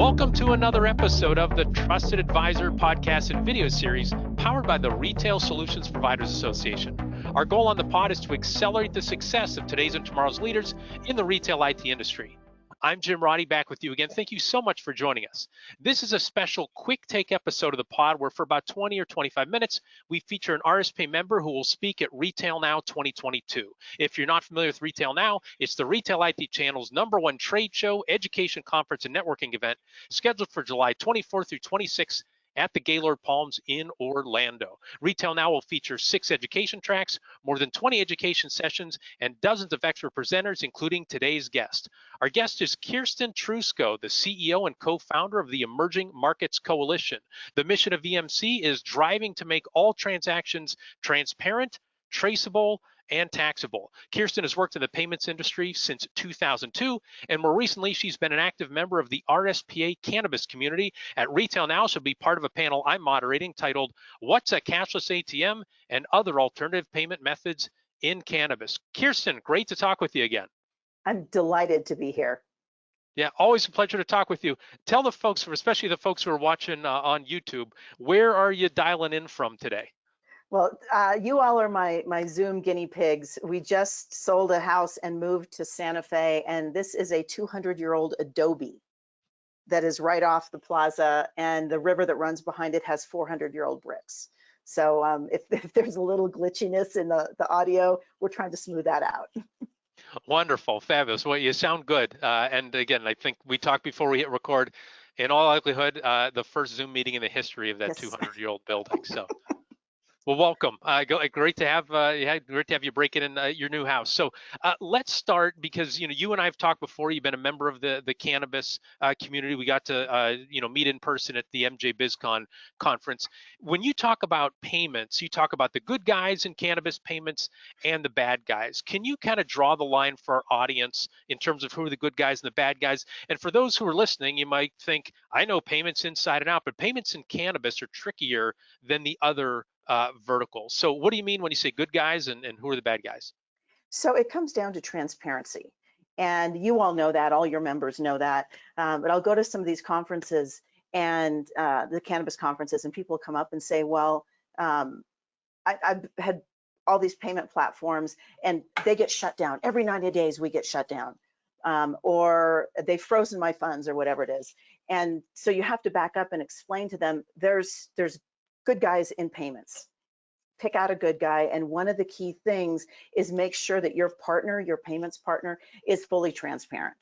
Welcome to another episode of the Trusted Advisor podcast and video series powered by the Retail Solutions Providers Association. Our goal on the pod is to accelerate the success of today's and tomorrow's leaders in the retail IT industry. I'm Jim Roddy, back with you again. Thank you so much for joining us. This is a special quick take episode of the pod where for about 20 or 25 minutes, we feature an RSPA member who will speak at RetailNOW 2022. If you're not familiar with RetailNOW, it's the Retail IT Channel's #1 trade show, education conference, and networking event scheduled for July 24th through 26th at the Gaylord Palms in Orlando. RetailNOW will feature 6 education tracks, more than 20 education sessions, and dozens of expert presenters, including today's guest. Our guest is Kirsten Trusko, the CEO and co-founder of the Emerging Markets Coalition. The mission of EMC is driving to make all transactions transparent, traceable, and taxable. Kirsten has worked in the payments industry since 2002, and more recently, she's been an active member of the RSPA Cannabis community. At RetailNOW, she'll be part of a panel I'm moderating titled, What's a Cashless ATM and Other Alternative Payment Methods in Cannabis? Kirsten, great to talk with you again. I'm delighted to be here. Yeah, always a pleasure to talk with you. Tell the folks, especially the folks who are watching on YouTube, where are you dialing in from today? Well, you all are my Zoom guinea pigs. We just sold a house and moved to Santa Fe, and this is a 200-year-old adobe that is right off the plaza, and the river that runs behind it has 400-year-old bricks. So if there's a little glitchiness in the audio, we're trying to smooth that out. Wonderful, fabulous. Well, you sound good. And again, I think we talked before we hit record. In all likelihood, the first Zoom meeting in the history of that 200-year-old building. So. Well, welcome. Great to have you break in your new house. So let's start because you and I have talked before. You've been a member of the cannabis community. We got to meet in person at the MJ BizCon conference. When you talk about payments, you talk about the good guys in cannabis payments and the bad guys. Can you kind of draw the line for our audience in terms of who are the good guys and the bad guys? And for those who are listening, you might think, I know payments inside and out, but payments in cannabis are trickier than the other verticals. So what do you mean when you say good guys and who are the bad guys? So it comes down to transparency. And you all know that, all your members know that. But I'll go to some of these conferences and the cannabis conferences, and people come up and say, well, I've had all these payment platforms and they get shut down. Every 90 days we get shut down. Or they've frozen my funds or whatever it is. And so you have to back up and explain to them, there's good guys in payments. Pick out a good guy, and one of the key things is make sure that your partner, your payments partner, is fully transparent.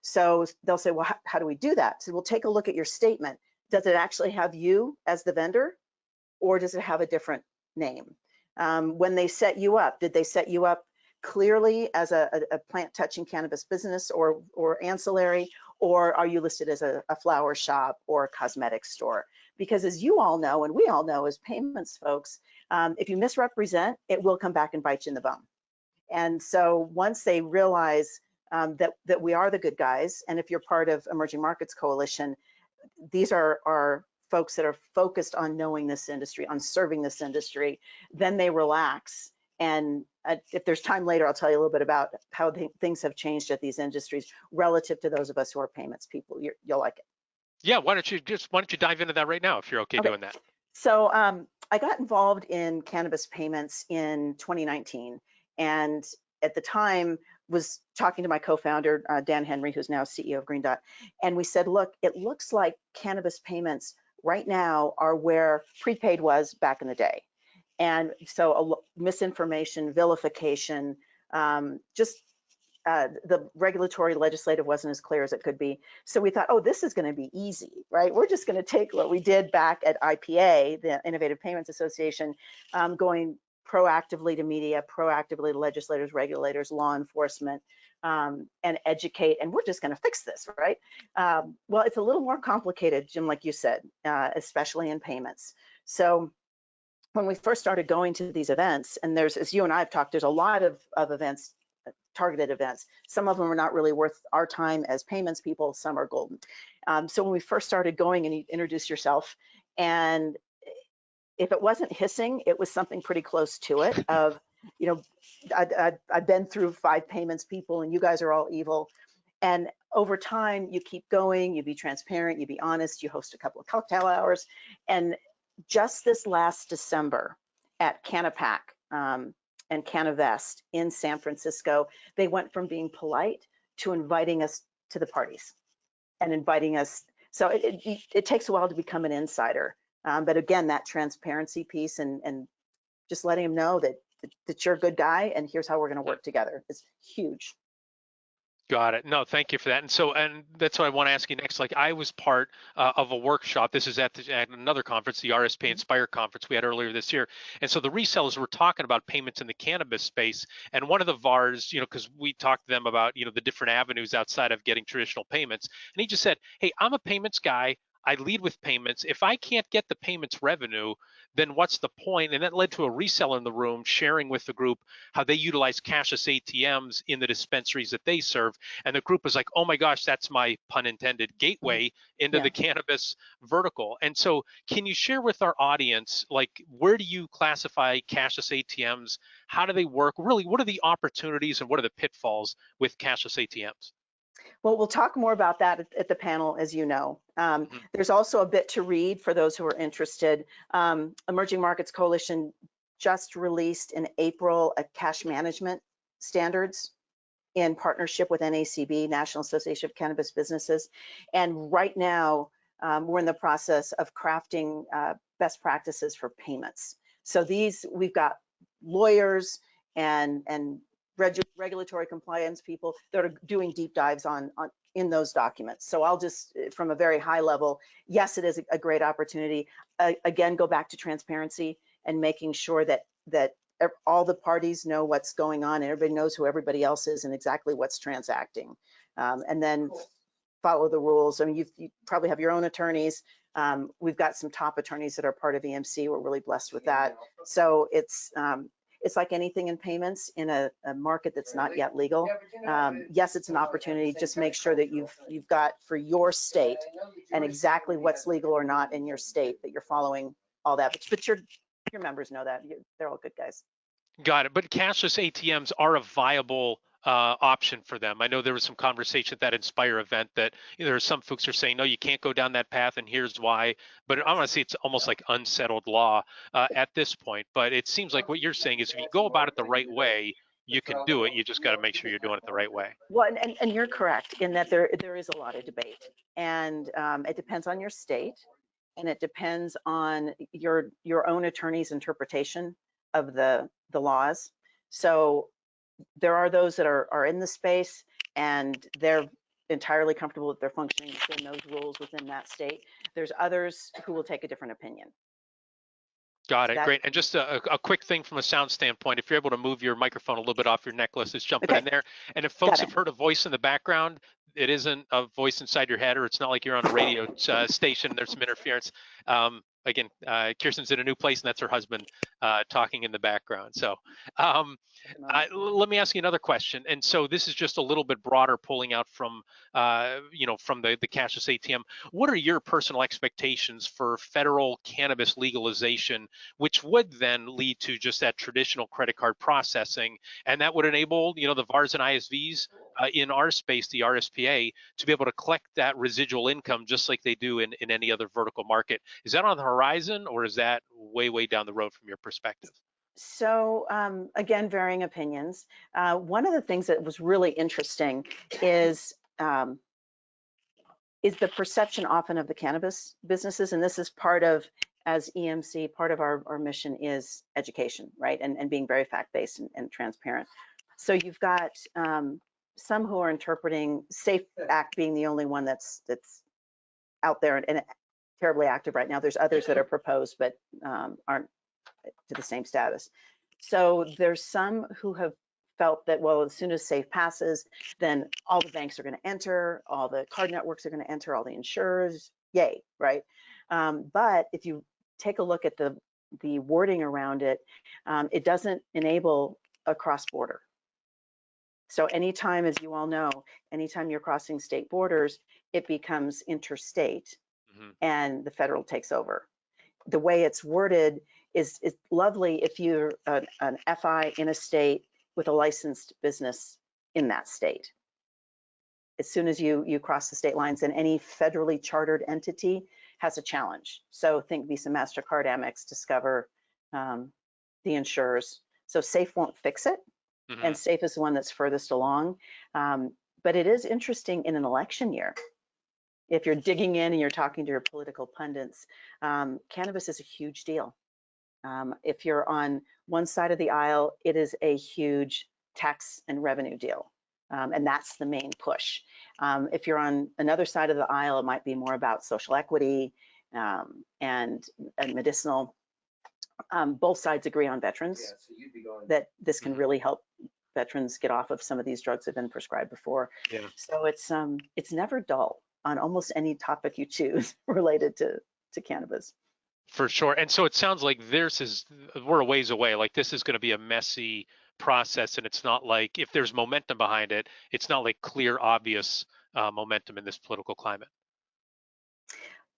So they'll say, well, how do we do that? So we'll take a look at your statement. Does it actually have you as the vendor, or does it have a different name? When they set you up, did they set you up clearly as a plant touching cannabis business or ancillary, or are you listed as a flower shop or a cosmetics store? Because as you all know, and we all know as payments folks, if you misrepresent, it will come back and bite you in the bum. And so once they realize that we are the good guys, and if you're part of Emerging Markets Coalition, these are folks that are focused on knowing this industry, on serving this industry, then they relax. And if there's time later, I'll tell you a little bit about how things have changed at these industries relative to those of us who are payments people. You'll like it. Yeah, why don't you dive into that right now if you're okay doing that? So I got involved in cannabis payments in 2019, and at the time was talking to my co-founder, Dan Henry, who's now CEO of Green Dot, and we said, look, it looks like cannabis payments right now are where prepaid was back in the day. And so misinformation, vilification, the regulatory legislative wasn't as clear as it could be. So we thought, oh, this is going to be easy, right? We're just going to take what we did back at IPA, the Innovative Payments Association, going proactively to media, proactively to legislators, regulators, law enforcement, and educate, and we're just going to fix this, right? Well, it's a little more complicated, Jim, like you said, especially in payments. So when we first started going to these events, and as you and I have talked, there's a lot of events, targeted events. Some of them are not really worth our time as payments people, some are golden. So when we first started going, and you introduce yourself, and if it wasn't hissing, it was something pretty close to it of, I've been through 5 payments people and you guys are all evil. And over time, you keep going, you be transparent, you be honest, you host a couple of cocktail hours. And just this last December at Cannapack and Cannavest in San Francisco, they went from being polite to inviting us to the parties and inviting us. So it takes a while to become an insider. But again, that transparency piece and just letting them know that you're a good guy and here's how we're going to work together is huge. Got it. No, thank you for that. And that's what I want to ask you next. Like, I was part of a workshop. This is at another conference, the RSPA Inspire conference we had earlier this year. And so the resellers were talking about payments in the cannabis space. And one of the VARs, because we talked to them about, the different avenues outside of getting traditional payments. And he just said, hey, I'm a payments guy. I lead with payments. If I can't get the payments revenue, then what's the point? And that led to a reseller in the room sharing with the group how they utilize cashless ATMs in the dispensaries that they serve. And the group was like, oh my gosh, that's my pun intended gateway into the cannabis vertical. And so can you share with our audience, like, where do you classify cashless ATMs? How do they work? Really, what are the opportunities and what are the pitfalls with cashless ATMs? Well, we'll talk more about that at the panel, as you know. There's also a bit to read for those who are interested. Emerging Markets Coalition just released in April a cash management standards in partnership with NACB, National Association of Cannabis Businesses. And right now, we're in the process of crafting best practices for payments. So we've got lawyers and regulatory compliance people that are doing deep dives in those documents. So I'll just, from a very high level, yes, it is a great opportunity. Again, go back to transparency and making sure that all the parties know what's going on and everybody knows who everybody else is and exactly what's transacting. And then follow the rules. I mean, you probably have your own attorneys. We've got some top attorneys that are part of EMC. We're really blessed with that. So it's like anything in payments in a market that's not yet legal. Yes, it's an opportunity. Just make sure that you've got for your state and exactly what's legal or not in your state, that you're following all that. But your members know that. They're all good guys. Got it. But cashless ATMs are a viable option for them. I know there was some conversation at that Inspire event that there are some folks who are saying, no, you can't go down that path, and here's why. But I want to say it's almost like unsettled law at this point. But it seems like what you're saying is if you go about it the right way, you can do it. You just got to make sure you're doing it the right way. Well, and you're correct in that there is a lot of debate, and it depends on your state, and it depends on your own attorney's interpretation of the laws. So there are those that are in the space and they're entirely comfortable that they're functioning within those rules within that state. There's others who will take a different opinion. Got it. Great. And just a quick thing from a sound standpoint, if you're able to move your microphone a little bit off your necklace, it's jumping in there. And if folks have heard a voice in the background, it isn't a voice inside your head, or it's not like you're on a radio station. There's some interference. Again, Kirsten's in a new place, and that's her husband talking in the background. So let me ask you another question. And so this is just a little bit broader, pulling out from from the cashless ATM. What are your personal expectations for federal cannabis legalization, which would then lead to just that traditional credit card processing, and that would enable the VARs and ISVs in our space, the RSPA, to be able to collect that residual income just like they do in any other vertical market? Is that on the horizon, or is that way down the road from your perspective? So again, varying opinions. One of the things that was really interesting is the perception often of the cannabis businesses, and this is part of, as EMC, part of our mission is education, right? And being very fact-based and transparent. So you've got some who are interpreting SAFE Act being the only one that's out there and terribly active right now. There's others that are proposed but aren't to the same status. So there's some who have felt that, well, as soon as SAFE passes, then all the banks are going to enter, all the card networks are going to enter, all the insurers, yay, right? But if you take a look at the wording around it, it doesn't enable a cross-border. So anytime, as you all know, anytime you're crossing state borders, it becomes interstate and the federal takes over. The way it's worded is lovely if you're an FI in a state with a licensed business in that state. as soon as you cross the state lines, and any federally chartered entity has a challenge. So think Visa, MasterCard, Amex, Discover, the insurers. So SAFE won't fix it, and SAFE is the one that's furthest along. But it is interesting in an election year. If you're digging in and you're talking to your political pundits, cannabis is a huge deal. If you're on one side of the aisle, it is a huge tax and revenue deal. And that's the main push. If you're on another side of the aisle, it might be more about social equity and medicinal. Both sides agree on veterans, that this can really help veterans get off of some of these drugs that have been prescribed before. Yeah. So it's never dull on almost any topic you choose related to cannabis. For sure. And so it sounds like we're a ways away. Like this is going to be a messy process, and it's not like, if there's momentum behind it, it's not like clear, obvious momentum in this political climate.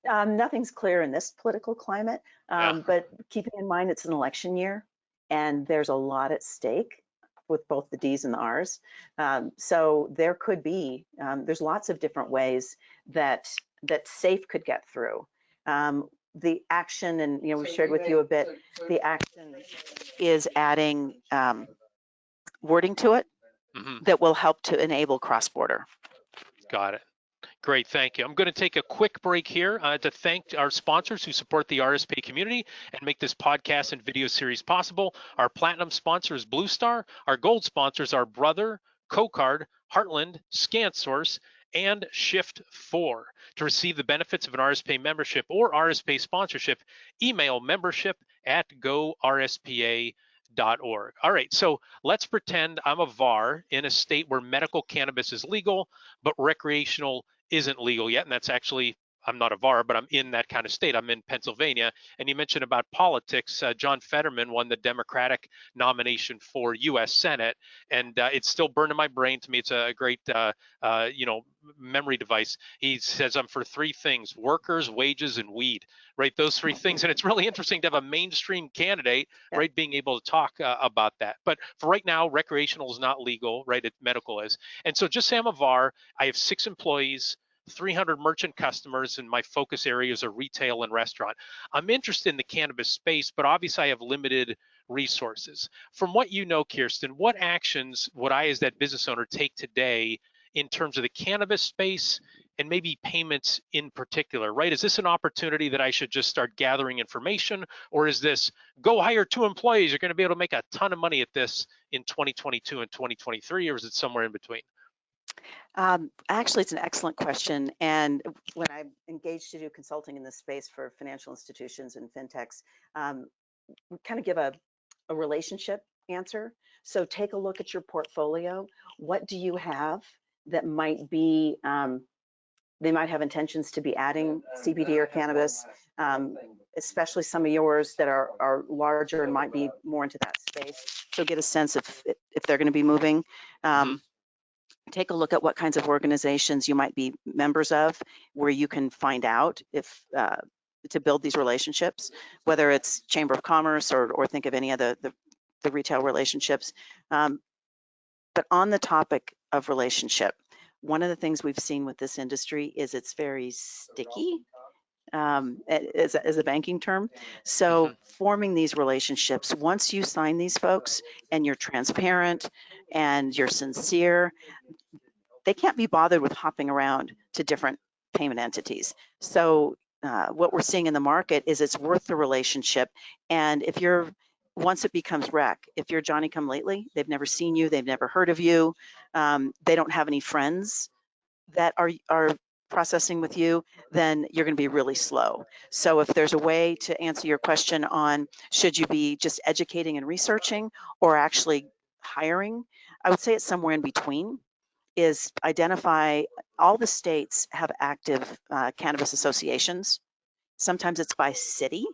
Nothing's clear in this political climate, but keeping in mind it's an election year and there's a lot at stake with both the D's and the R's. So there could be, there's lots of different ways that SAFE could get through. The action, and we shared with you a bit, the action is adding wording to it that will help to enable cross-border. Got it. Great, thank you. I'm going to take a quick break here to thank our sponsors who support the RSPA community and make this podcast and video series possible. Our platinum sponsor is Blue Star. Our gold sponsors are Brother, CoCard, Heartland, ScanSource, and Shift4. To receive the benefits of an RSPA membership or RSPA sponsorship, email membership@gorspa.org. All right, so let's pretend I'm a VAR in a state where medical cannabis is legal, but recreational isn't legal yet. And that's actually, I'm not a VAR, but I'm in that kind of state. I'm in Pennsylvania. And you mentioned about politics. John Fetterman won the Democratic nomination for U.S. Senate, and it's still burned in my brain. To me, it's a great, memory device. He says, I'm for three things: workers, wages, and weed. Right, those three things. And it's really interesting to have a mainstream candidate, right, being able to talk about that. But for right now, recreational is not legal, right? Medical is. And so just say I'm a VAR. I have 6 employees, 300 merchant customers, and my focus areas are retail and restaurant. I'm interested in the cannabis space, but obviously I have limited resources. From what you know, Kirsten, what actions would I, as that business owner, take today in terms of the cannabis space and maybe payments in particular, right? Is this an opportunity that I should just start gathering information, or is this go hire 2 employees, you're going to be able to make a ton of money at this in 2022 and 2023, or is it somewhere in between? Actually, it's an excellent question. And when I'm engaged to do consulting in this space for financial institutions and fintechs, we kind of give a relationship answer. So take a look at your portfolio. What do you have that might be, they might have intentions to be adding CBD or cannabis, especially some of yours that are larger and might be more into that space. So get a sense if they're going to be moving. Take a look at what kinds of organizations you might be members of, where you can find out if to build these relationships, whether it's Chamber of Commerce or think of any of the retail relationships. But on the topic of relationship, one of the things we've seen with this industry is it's very sticky, as a banking term. So forming these relationships, once you sign these folks and you're transparent and you're sincere, they can't be bothered with hopping around to different payment entities. So what we're seeing in the market is it's worth the relationship. And if once it becomes rec, if you're Johnny come lately, they've never seen you, they've never heard of you, they don't have any friends that are processing with you, then you're going to be really slow. So if there's a way to answer your question on should you be just educating and researching or actually hiring, I would say it's somewhere in between. Is identify all the states have active cannabis associations. Sometimes it's by city.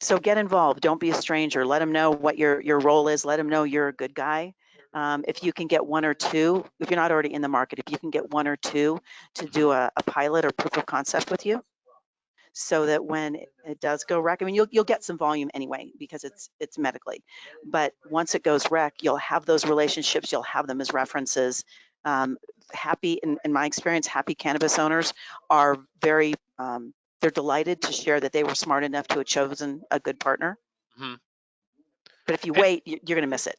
So get involved. Don't be a stranger. Let them know what your role is. Let them know you're a good guy. If you can get 1 or 2, if you're not already in the market, if you can get 1 or 2 to do a pilot or proof of concept with you, so that when it does go rec, I mean, you'll get some volume anyway because it's medically, but once it goes rec, you'll have those relationships, you'll have them as references happy, in my experience, happy cannabis owners are very, they're delighted to share that they were smart enough to have chosen a good partner. Hmm. But if you And wait, you're going to miss it.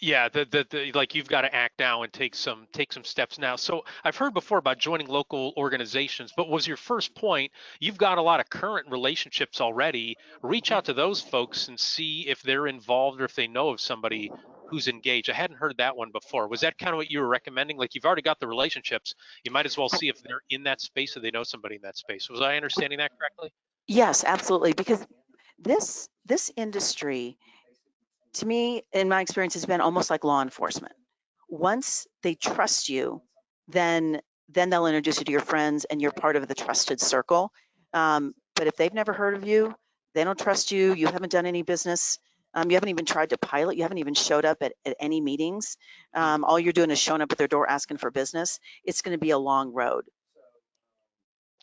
yeah, the like you've got to act now and take some steps now. So I've heard before about joining local organizations, but was your first point, you've got a lot of current relationships already. Reach out to those folks and see if they're involved or if they know of somebody who's engaged. I hadn't heard that one before. Was that kind of what you were recommending? Like you've already got the relationships, you might as well see if they're in that space or they know somebody in that space. Was I understanding that correctly? Yes, absolutely. Because this industry, to me, in my experience, has been almost like law enforcement. Once they trust you, then they'll introduce you to your friends and you're part of the trusted circle. But if they've never heard of you, they don't trust you, you haven't done any business, you haven't even tried to pilot, you haven't even showed up at any meetings, Hmm. all you're doing is showing up at their door asking for business, it's going to be a long road.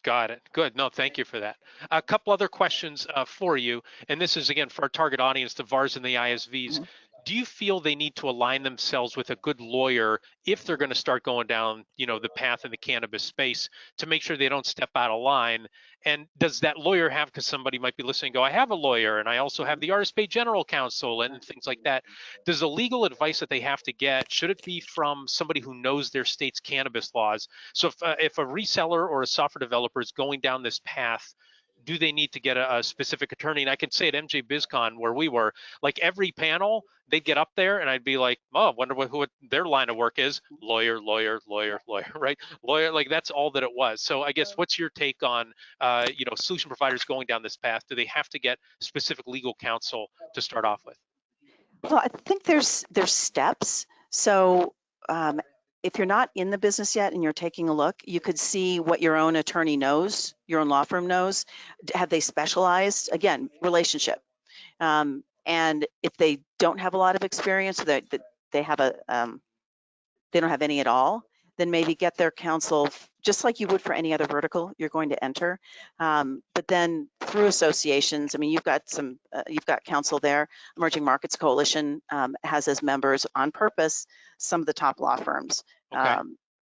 Got it. Good. No, thank you for that. A couple other questions for you, and this is again for our target audience, the VARs and the ISVs. Mhm. Do you feel they need to align themselves with a good lawyer if they're going to start going down, the path in the cannabis space to make sure they don't step out of line? And does that lawyer have, because somebody might be listening, go, I have a lawyer and I also have the RSPA general counsel and things like that. Does the legal advice that they have to get, should it be from somebody who knows their state's cannabis laws? So if a reseller or a software developer is going down this path, do they need to get a specific attorney? And I can say at MJ BizCon where we were, like every panel, they'd get up there and I'd be like, oh, wonder what their line of work is. Lawyer, lawyer, lawyer, lawyer, right? Lawyer, like that's all that it was. So I guess what's your take on, solution providers going down this path? Do they have to get specific legal counsel to start off with? Well, I think there's steps. So if you're not in the business yet and you're taking a look, you could see what your own attorney knows, your own law firm knows. Have they specialized? Again, relationship. And if they don't have a lot of experience, that they have they don't have any at all, then maybe get their counsel just like you would for any other vertical you're going to enter. But then through associations, I mean, you've got counsel there. Emerging Markets Coalition has as members on purpose some of the top law firms. Okay.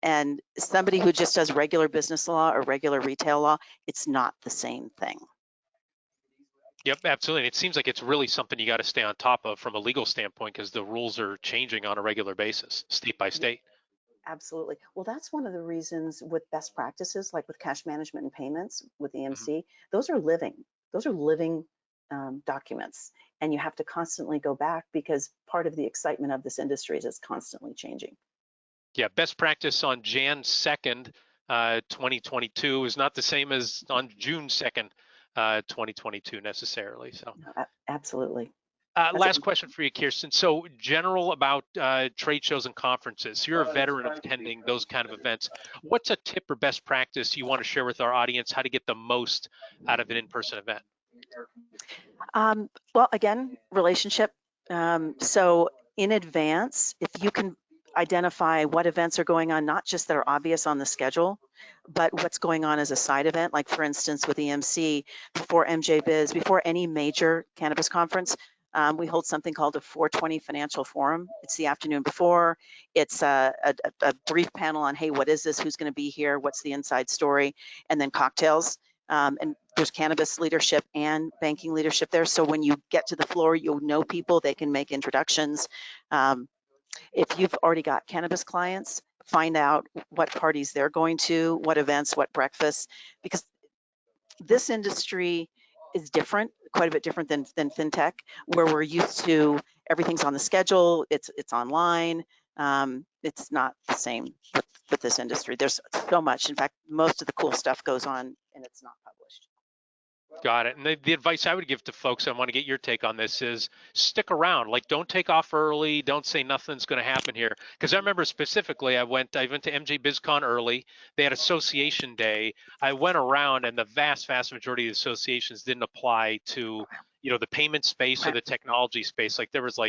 And somebody who just does regular business law or regular retail law, it's not the same thing. Yep, absolutely. It seems like it's really something you got to stay on top of from a legal standpoint because the rules are changing on a regular basis, state by state. Absolutely. Well, that's one of the reasons with best practices, like with cash management and payments with Mhm. EMC, those are living. Those are living documents. And you have to constantly go back because part of the excitement of this industry is it's constantly changing. Yeah, best practice on Jan 2nd, 2022 is not the same as on June 2nd, 2022 necessarily. So Absolutely. That's a, last question for you, Kirsten. So general about trade shows and conferences. You're a veteran of attending those kind of events. What's a tip or best practice you want to share with our audience how to get the most out of an in-person event? well, again, relationship. So in advance, if you can identify what events are going on, not just that are obvious on the schedule, but what's going on as a side event, like for instance with EMC, before MJ Biz, before any major cannabis conference, we hold something called a 420 Financial Forum. It's the afternoon before. It's a brief panel on, hey, what is this? Who's going to be here? What's the inside story? And then cocktails. And there's cannabis leadership and banking leadership there. So when you get to the floor, you'll know people, they can make introductions. If you've already got cannabis clients, find out what parties they're going to, what events, what breakfasts, because this industry is different, quite a bit different than fintech, where we're used to everything's on the schedule, it's online. It's not the same with this industry. There's so much. In fact, most of the cool stuff goes on and it's not published. Got it. And the advice I would give to folks, I want to get your take on this, is stick around. Like, don't take off early. Don't say nothing's going to happen here. Because I remember specifically, I went to MJ BizCon early. They had association day. I went around, and the vast majority of the associations didn't apply to, the payment space or the technology space. Like there was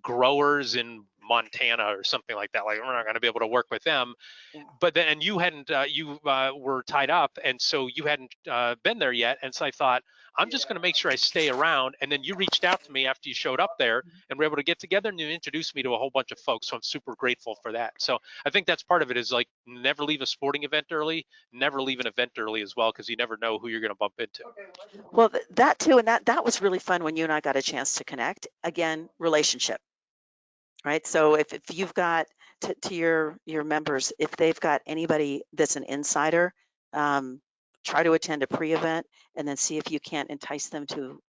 growers in Montana or something like that. Like, we're not going to be able to work with them. Yeah. But then, and you hadn't, you were tied up, and so you hadn't been there yet. And so I thought, I'm just going to make sure I stay around. And then you reached out to me after you showed up there, and we're able to get together, and you introduced me to a whole bunch of folks. So I'm super grateful for that. So I think that's part of it, is like, never leave a sporting event early, never leave an event early as well, because you never know who you're going to bump into. Well, that too, and that was really fun when you and I got a chance to connect. Again, relationship, right? So if you've got to your members, if they've got anybody that's an insider, try to attend a pre-event and then see if you can't entice them to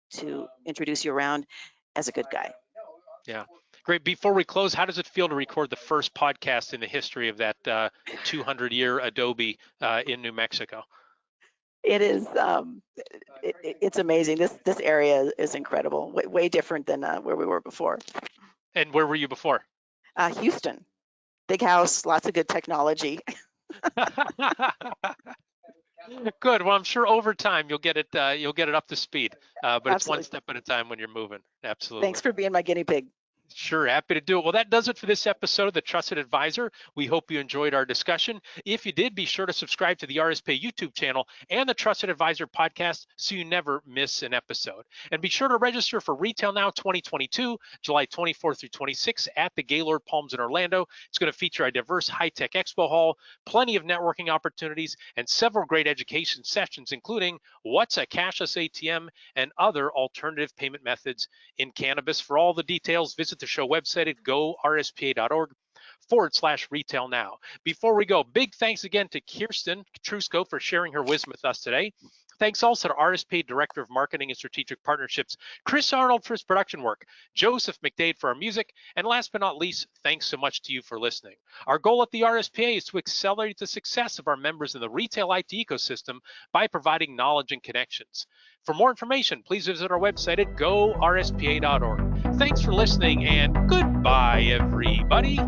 introduce you around as a good guy. Yeah, great. Before we close, how does it feel to record the first podcast in the history of that 200-year Adobe in New Mexico? It is. It's amazing. This area is incredible. Way different than where we were before. And where were you before? Houston, big house, lots of good technology. Good. Well, I'm sure over time you'll get it up to speed. But Absolutely. It's one step at a time when you're moving. Absolutely. Thanks for being my guinea pig. Sure, happy to do it. Well, that does it for this episode of The Trusted Advisor. We hope you enjoyed our discussion. If you did, be sure to subscribe to the RSPA YouTube channel and the Trusted Advisor podcast so you never miss an episode. And be sure to register for RetailNOW 2022, July 24th through 26th at the Gaylord Palms in Orlando. It's going to feature a diverse high-tech expo hall, plenty of networking opportunities, and several great education sessions, including what's a cashless ATM and other alternative payment methods in cannabis. For all the details, visit the show website at gorspa.org/RetailNOW. Before we go, big thanks again to Kirsten Trusko for sharing her wisdom with us today. Thanks also to RSPA Director of Marketing and Strategic Partnerships, Chris Arnold, for his production work, Joseph McDade for our music, and last but not least, thanks so much to you for listening. Our goal at the RSPA is to accelerate the success of our members in the retail IT ecosystem by providing knowledge and connections. For more information, please visit our website at gorspa.org. Thanks for listening, and goodbye, everybody.